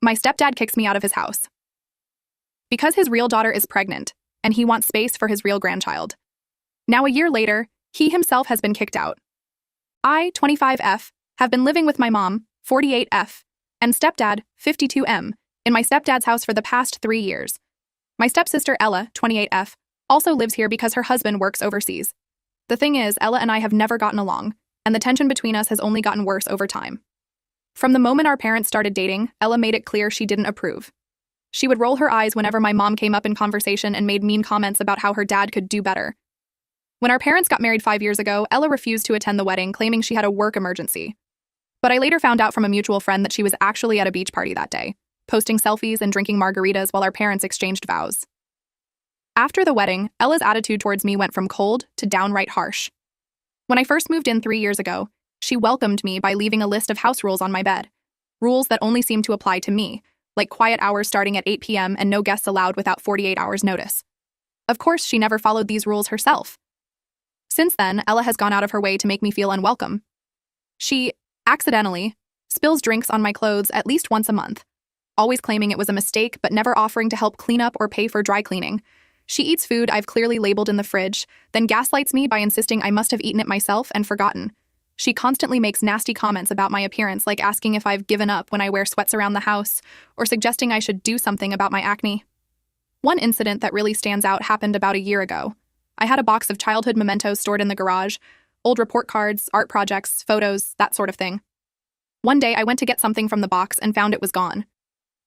My stepdad kicks me out of his house because his real daughter is pregnant, and he wants space for his real grandchild. Now, a year later, he himself has been kicked out. I, 25F, have been living with my mom, 48F, and stepdad, 52M, in my stepdad's house for the past 3 years. My stepsister, Ella, 28F, also lives here because her husband works overseas. The thing is, Ella and I have never gotten along, and the tension between us has only gotten worse over time. From the moment our parents started dating, Ella made it clear she didn't approve. She would roll her eyes whenever my mom came up in conversation and made mean comments about how her dad could do better. When our parents got married 5 years ago, Ella refused to attend the wedding, claiming she had a work emergency. But I later found out from a mutual friend that she was actually at a beach party that day, posting selfies and drinking margaritas while our parents exchanged vows. After the wedding, Ella's attitude towards me went from cold to downright harsh. When I first moved in 3 years ago, she welcomed me by leaving a list of house rules on my bed. Rules that only seemed to apply to me, like quiet hours starting at 8 p.m. and no guests allowed without 48 hours notice. Of course, she never followed these rules herself. Since then, Ella has gone out of her way to make me feel unwelcome. She, accidentally, spills drinks on my clothes at least once a month, always claiming it was a mistake but never offering to help clean up or pay for dry cleaning. She eats food I've clearly labeled in the fridge, then gaslights me by insisting I must have eaten it myself and forgotten. She constantly makes nasty comments about my appearance, like asking if I've given up when I wear sweats around the house, or suggesting I should do something about my acne. One incident that really stands out happened about a year ago. I had a box of childhood mementos stored in the garage, old report cards, art projects, photos, that sort of thing. One day I went to get something from the box and found it was gone.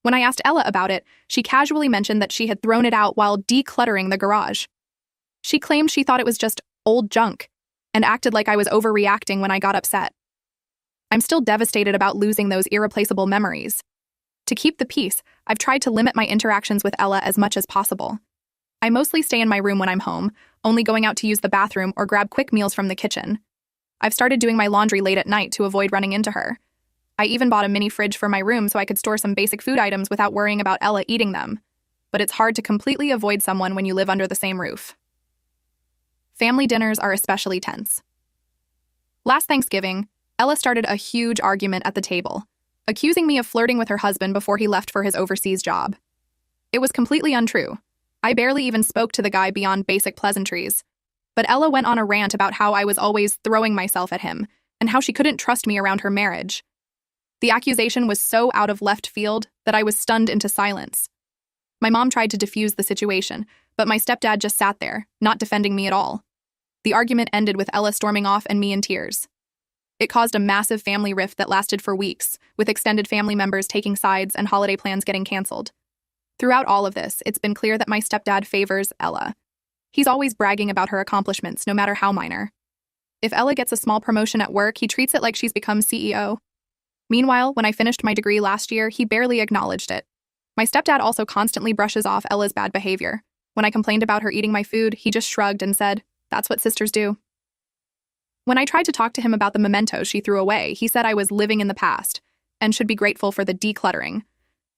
When I asked Ella about it, she casually mentioned that she had thrown it out while decluttering the garage. She claimed she thought it was just old junk, and acted like I was overreacting when I got upset. I'm still devastated about losing those irreplaceable memories. To keep the peace, I've tried to limit my interactions with Ella as much as possible. I mostly stay in my room when I'm home, only going out to use the bathroom or grab quick meals from the kitchen. I've started doing my laundry late at night to avoid running into her. I even bought a mini fridge for my room so I could store some basic food items without worrying about Ella eating them. But it's hard to completely avoid someone when you live under the same roof. Family dinners are especially tense. Last Thanksgiving, Ella started a huge argument at the table, accusing me of flirting with her husband before he left for his overseas job. It was completely untrue. I barely even spoke to the guy beyond basic pleasantries. But Ella went on a rant about how I was always throwing myself at him, and how she couldn't trust me around her marriage. The accusation was so out of left field that I was stunned into silence. My mom tried to defuse the situation, but my stepdad just sat there, not defending me at all. The argument ended with Ella storming off and me in tears. It caused a massive family rift that lasted for weeks, with extended family members taking sides and holiday plans getting canceled. Throughout all of this, it's been clear that my stepdad favors Ella. He's always bragging about her accomplishments, no matter how minor. If Ella gets a small promotion at work, he treats it like she's become CEO. Meanwhile, when I finished my degree last year, he barely acknowledged it. My stepdad also constantly brushes off Ella's bad behavior. When I complained about her eating my food, he just shrugged and said, "That's what sisters do." When I tried to talk to him about the mementos she threw away, he said I was living in the past and should be grateful for the decluttering.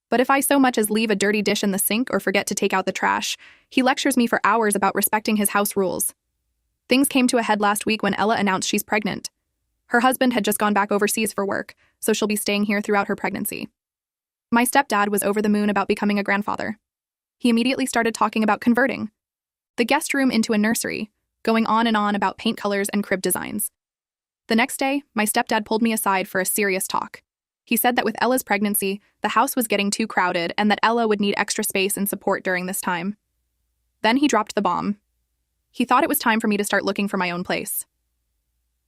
But if I so much as leave a dirty dish in the sink or forget to take out the trash, he lectures me for hours about respecting his house rules. Things came to a head last week when Ella announced she's pregnant. Her husband had just gone back overseas for work, so she'll be staying here throughout her pregnancy. My stepdad was over the moon about becoming a grandfather. He immediately started talking about converting the guest room into a nursery, going on and on about paint colors and crib designs. The next day, my stepdad pulled me aside for a serious talk. He said that with Ella's pregnancy, the house was getting too crowded and that Ella would need extra space and support during this time. Then he dropped the bomb. He thought it was time for me to start looking for my own place.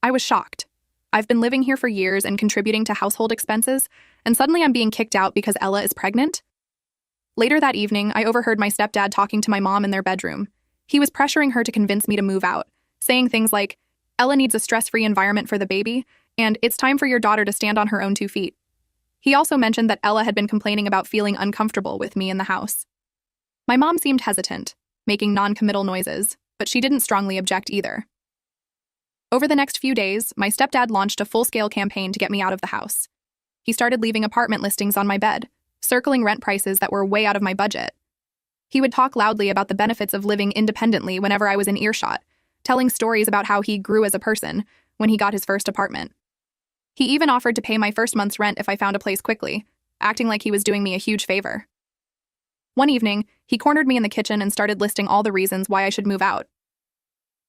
I was shocked. I've been living here for years and contributing to household expenses, and suddenly I'm being kicked out because Ella is pregnant? Later that evening, I overheard my stepdad talking to my mom in their bedroom. He was pressuring her to convince me to move out, saying things like, "Ella needs a stress-free environment for the baby, and it's time for your daughter to stand on her own 2 feet. He also mentioned that Ella had been complaining about feeling uncomfortable with me in the house. My mom seemed hesitant, making non-committal noises, but she didn't strongly object either. Over the next few days, my stepdad launched a full-scale campaign to get me out of the house. He started leaving apartment listings on my bed, circling rent prices that were way out of my budget. He would talk loudly about the benefits of living independently whenever I was in earshot, telling stories about how he grew as a person when he got his first apartment. He even offered to pay my first month's rent if I found a place quickly. acting like he was doing me a huge favor. One evening, he cornered me in the kitchen and started listing all the reasons why I should move out.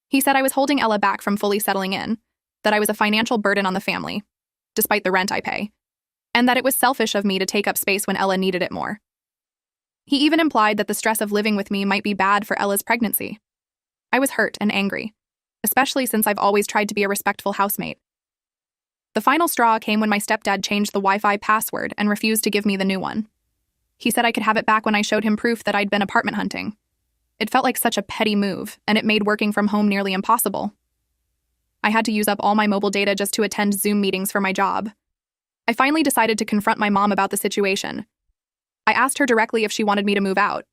He said I was holding Ella back from fully settling in, that I was a financial burden on the family, despite the rent I pay, and that it was selfish of me to take up space when Ella needed it more. He even implied that the stress of living with me might be bad for Ella's pregnancy. I was hurt and angry, especially since I've always tried to be a respectful housemate. The final straw came when my stepdad changed the Wi-Fi password and refused to give me the new one. He said I could have it back when I showed him proof that I'd been apartment hunting. It felt like such a petty move, and it made working from home nearly impossible. I had to use up all my mobile data just to attend Zoom meetings for my job. I finally decided to confront my mom about the situation. I asked her directly if she wanted me to move out.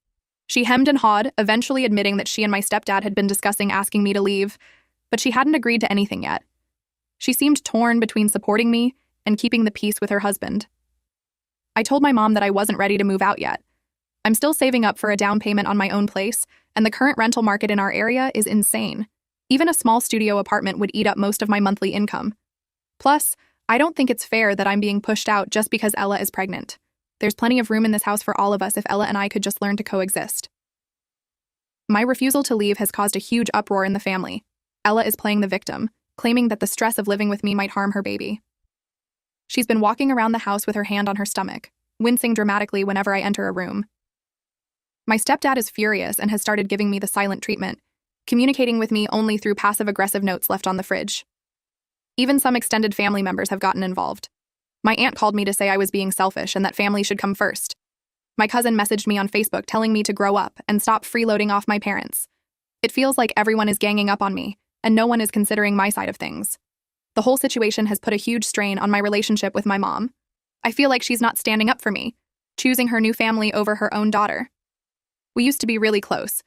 She hemmed and hawed, eventually admitting that she and my stepdad had been discussing asking me to leave, but she hadn't agreed to anything yet. She seemed torn between supporting me and keeping the peace with her husband. I told my mom that I wasn't ready to move out yet. I'm still saving up for a down payment on my own place, and the current rental market in our area is insane. Even a small studio apartment would eat up most of my monthly income. Plus, I don't think it's fair that I'm being pushed out just because Ella is pregnant. There's plenty of room in this house for all of us if Ella and I could just learn to coexist. My refusal to leave has caused a huge uproar in the family. Ella is playing the victim, claiming that the stress of living with me might harm her baby. She's been walking around the house with her hand on her stomach, wincing dramatically whenever I enter a room. My stepdad is furious and has started giving me the silent treatment, communicating with me only through passive-aggressive notes left on the fridge. Even some extended family members have gotten involved. My aunt called me to say I was being selfish and that family should come first. My cousin messaged me on Facebook telling me to grow up and stop freeloading off my parents. It feels like everyone is ganging up on me, and no one is considering my side of things. The whole situation has put a huge strain on my relationship with my mom. I feel like she's not standing up for me, choosing her new family over her own daughter. We used to be really close,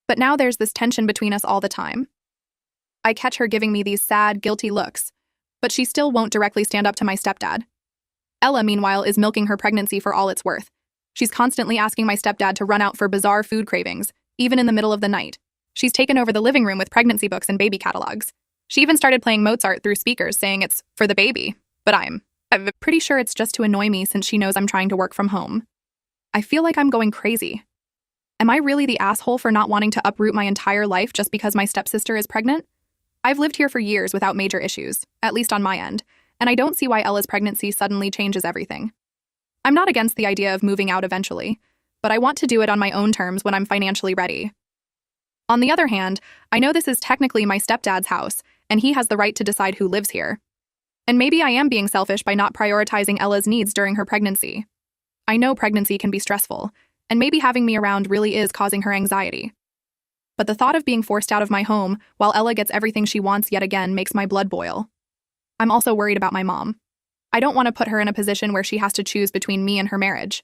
but now there's this tension between us all the time. I catch her giving me these sad, guilty looks, but she still won't directly stand up to my stepdad. Ella, meanwhile, is milking her pregnancy for all it's worth. She's constantly asking my stepdad to run out for bizarre food cravings, even in the middle of the night. She's taken over the living room with pregnancy books and baby catalogs. She even started playing Mozart through speakers, saying it's for the baby, but I'm pretty sure it's just to annoy me since she knows I'm trying to work from home. I feel like I'm going crazy. Am I really the asshole for not wanting to uproot my entire life just because my stepsister is pregnant? I've lived here for years without major issues, at least on my end, and I don't see why Ella's pregnancy suddenly changes everything. I'm not against the idea of moving out eventually, but I want to do it on my own terms when I'm financially ready. On the other hand, I know this is technically my stepdad's house, and he has the right to decide who lives here. And maybe I am being selfish by not prioritizing Ella's needs during her pregnancy. I know pregnancy can be stressful, and maybe having me around really is causing her anxiety. But the thought of being forced out of my home while Ella gets everything she wants yet again makes my blood boil. I'm also worried about my mom. I don't want to put her in a position where she has to choose between me and her marriage.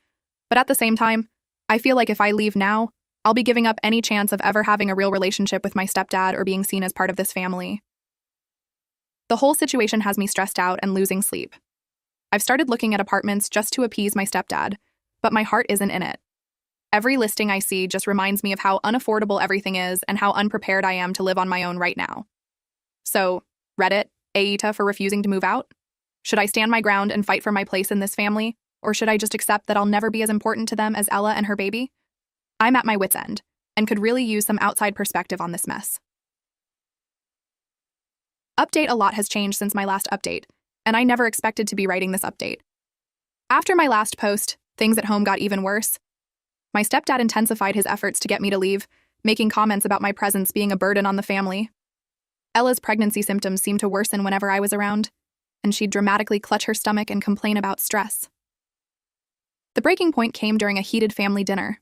But at the same time, I feel like if I leave now, I'll be giving up any chance of ever having a real relationship with my stepdad or being seen as part of this family. The whole situation has me stressed out and losing sleep. I've started looking at apartments just to appease my stepdad, but my heart isn't in it. Every listing I see just reminds me of how unaffordable everything is and how unprepared I am to live on my own right now. So, Reddit, AITA for refusing to move out? Should I stand my ground and fight for my place in this family, or should I just accept that I'll never be as important to them as Ella and her baby? I'm at my wit's end, and could really use some outside perspective on this mess. Update: a lot has changed since my last update, and I never expected to be writing this update. After my last post, things at home got even worse. My stepdad intensified his efforts to get me to leave, making comments about my presence being a burden on the family. Ella's pregnancy symptoms seemed to worsen whenever I was around, and she'd dramatically clutch her stomach and complain about stress. The breaking point came during a heated family dinner.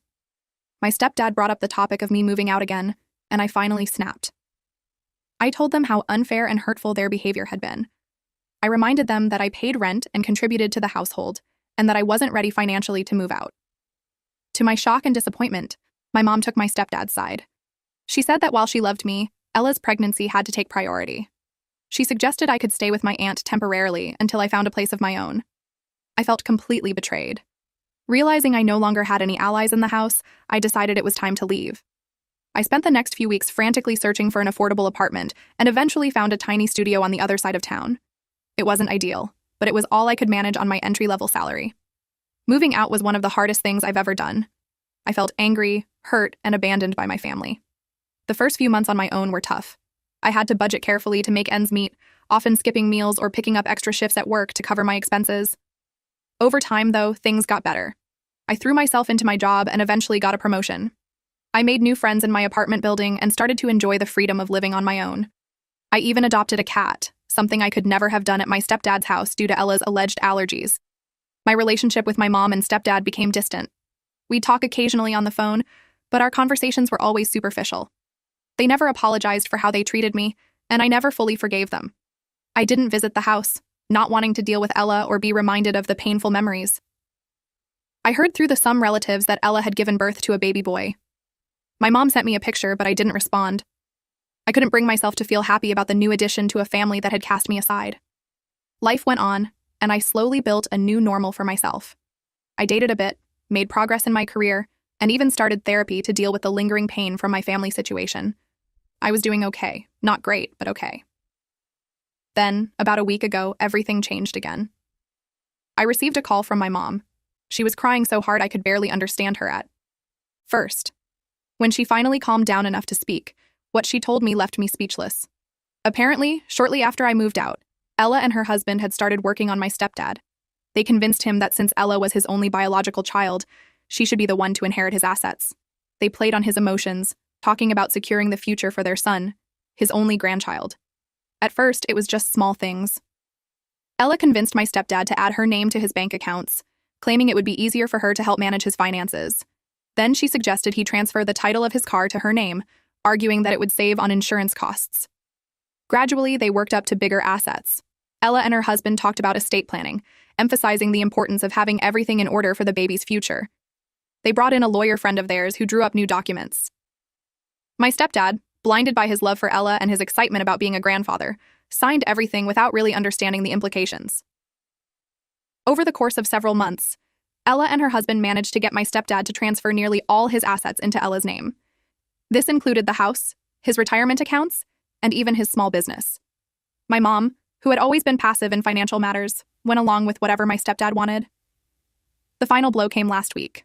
My stepdad brought up the topic of me moving out again, and I finally snapped. I told them how unfair and hurtful their behavior had been. I reminded them that I paid rent and contributed to the household, and that I wasn't ready financially to move out. To my shock and disappointment, my mom took my stepdad's side. She said that while she loved me, Ella's pregnancy had to take priority. She suggested I could stay with my aunt temporarily until I found a place of my own. I felt completely betrayed. Realizing I no longer had any allies in the house, I decided it was time to leave. I spent the next few weeks frantically searching for an affordable apartment and eventually found a tiny studio on the other side of town. It wasn't ideal, but it was all I could manage on my entry-level salary. Moving out was one of the hardest things I've ever done. I felt angry, hurt, and abandoned by my family. The first few months on my own were tough. I had to budget carefully to make ends meet, often skipping meals or picking up extra shifts at work to cover my expenses. Over time, though, things got better. I threw myself into my job and eventually got a promotion. I made new friends in my apartment building and started to enjoy the freedom of living on my own. I even adopted a cat, something I could never have done at my stepdad's house due to Ella's alleged allergies. My relationship with my mom and stepdad became distant. We'd talk occasionally on the phone, but our conversations were always superficial. They never apologized for how they treated me, and I never fully forgave them. I didn't visit the house, not wanting to deal with Ella or be reminded of the painful memories. I heard through some relatives that Ella had given birth to a baby boy. My mom sent me a picture, but I didn't respond. I couldn't bring myself to feel happy about the new addition to a family that had cast me aside. Life went on, and I slowly built a new normal for myself. I dated a bit, made progress in my career, and even started therapy to deal with the lingering pain from my family situation. I was doing okay. Not great, but okay. Then, about a week ago, everything changed again. I received a call from my mom. She was crying so hard I could barely understand her at first. When she finally calmed down enough to speak, what she told me left me speechless. Apparently, shortly after I moved out, Ella and her husband had started working on my stepdad. They convinced him that since Ella was his only biological child, she should be the one to inherit his assets. They played on his emotions, talking about securing the future for their son, his only grandchild. At first, it was just small things. Ella convinced my stepdad to add her name to his bank accounts, claiming it would be easier for her to help manage his finances. Then she suggested he transfer the title of his car to her name, arguing that it would save on insurance costs. Gradually, they worked up to bigger assets. Ella and her husband talked about estate planning, emphasizing the importance of having everything in order for the baby's future. They brought in a lawyer friend of theirs who drew up new documents. My stepdad, blinded by his love for Ella and his excitement about being a grandfather, signed everything without really understanding the implications. Over the course of several months, Ella and her husband managed to get my stepdad to transfer nearly all his assets into Ella's name. This included the house, his retirement accounts, and even his small business. My mom, who had always been passive in financial matters, went along with whatever my stepdad wanted. The final blow came last week.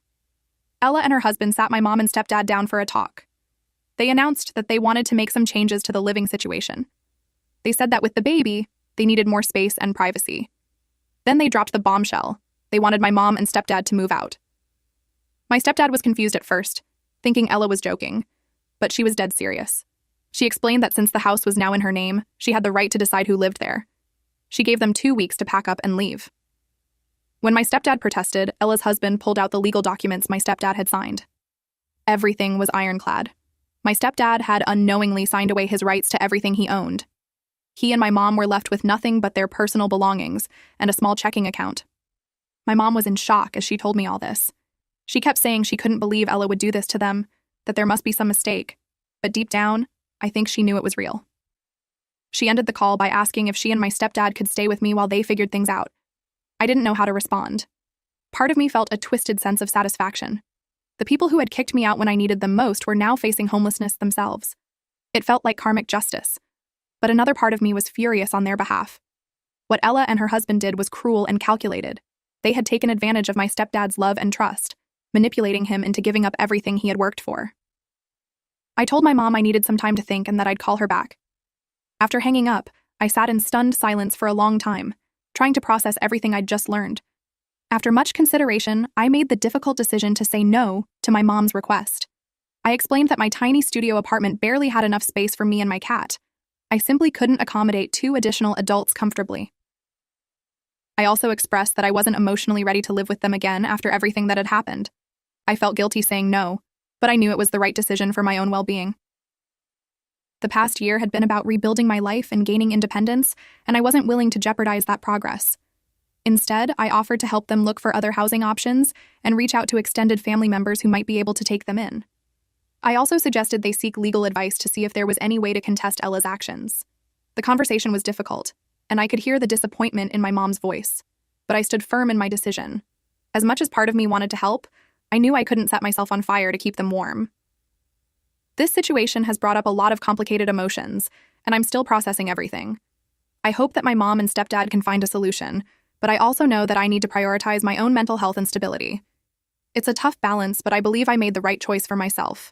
Ella and her husband sat my mom and stepdad down for a talk. They announced that they wanted to make some changes to the living situation. They said that with the baby, they needed more space and privacy. Then they dropped the bombshell. They wanted my mom and stepdad to move out. My stepdad was confused at first, thinking Ella was joking, but she was dead serious. She explained that since the house was now in her name, she had the right to decide who lived there. She gave them 2 weeks to pack up and leave. When my stepdad protested, Ella's husband pulled out the legal documents my stepdad had signed. Everything was ironclad. My stepdad had unknowingly signed away his rights to everything he owned. He and my mom were left with nothing but their personal belongings and a small checking account. My mom was in shock as she told me all this. She kept saying she couldn't believe Ella would do this to them, that there must be some mistake. But deep down, I think she knew it was real. She ended the call by asking if she and my stepdad could stay with me while they figured things out. I didn't know how to respond. Part of me felt a twisted sense of satisfaction. The people who had kicked me out when I needed them most were now facing homelessness themselves. It felt like karmic justice. But another part of me was furious on their behalf. What Ella and her husband did was cruel and calculated. They had taken advantage of my stepdad's love and trust, manipulating him into giving up everything he had worked for. I told my mom I needed some time to think and that I'd call her back. After hanging up, I sat in stunned silence for a long time, trying to process everything I'd just learned. After much consideration, I made the difficult decision to say no to my mom's request. I explained that my tiny studio apartment barely had enough space for me and my cat. I simply couldn't accommodate 2 additional adults comfortably. I also expressed that I wasn't emotionally ready to live with them again after everything that had happened. I felt guilty saying no, but I knew it was the right decision for my own well-being. The past year had been about rebuilding my life and gaining independence, and I wasn't willing to jeopardize that progress. Instead, I offered to help them look for other housing options and reach out to extended family members who might be able to take them in. I also suggested they seek legal advice to see if there was any way to contest Ella's actions. The conversation was difficult, and I could hear the disappointment in my mom's voice, but I stood firm in my decision. As much as part of me wanted to help, I knew I couldn't set myself on fire to keep them warm. This situation has brought up a lot of complicated emotions, and I'm still processing everything. I hope that my mom and stepdad can find a solution, but I also know that I need to prioritize my own mental health and stability. It's a tough balance, but I believe I made the right choice for myself.